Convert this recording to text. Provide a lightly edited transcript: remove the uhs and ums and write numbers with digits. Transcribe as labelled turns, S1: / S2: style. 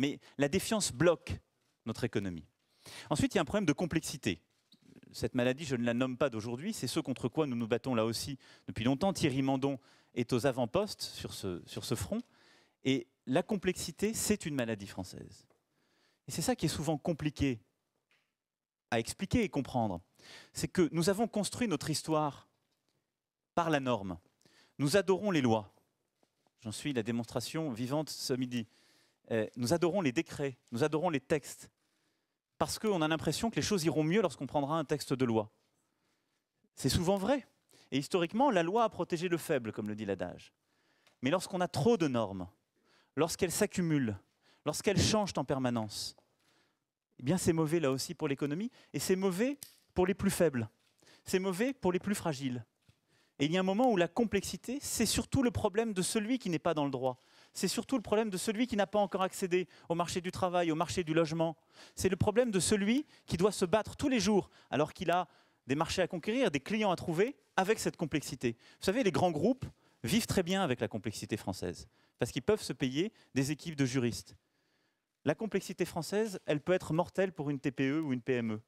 S1: Mais la défiance bloque notre économie. Ensuite, il y a un problème de complexité. Cette maladie, je ne la nomme pas d'aujourd'hui, c'est ce contre quoi nous nous battons là aussi depuis longtemps. Thierry Mandon est aux avant-postes sur ce front. Et la complexité, c'est une maladie française. Et c'est ça qui est souvent compliqué à expliquer et comprendre. C'est que nous avons construit notre histoire par la norme. Nous adorons les lois. J'en suis la démonstration vivante ce midi. Nous adorons les décrets, nous adorons les textes. Parce qu'on a l'impression que les choses iront mieux lorsqu'on prendra un texte de loi. C'est souvent vrai. Et historiquement, la loi a protégé le faible, comme le dit l'adage. Mais lorsqu'on a trop de normes, lorsqu'elles s'accumulent, lorsqu'elles changent en permanence, eh bien c'est mauvais là aussi pour l'économie, et c'est mauvais pour les plus faibles. C'est mauvais pour les plus fragiles. Et il y a un moment où la complexité, c'est surtout le problème de celui qui n'est pas dans le droit. C'est surtout le problème de celui qui n'a pas encore accédé au marché du travail, au marché du logement. C'est le problème de celui qui doit se battre tous les jours, alors qu'il a des marchés à conquérir, des clients à trouver, avec cette complexité. Vous savez, les grands groupes vivent très bien avec la complexité française, parce qu'ils peuvent se payer des équipes de juristes. La complexité française, elle peut être mortelle pour une TPE ou une PME.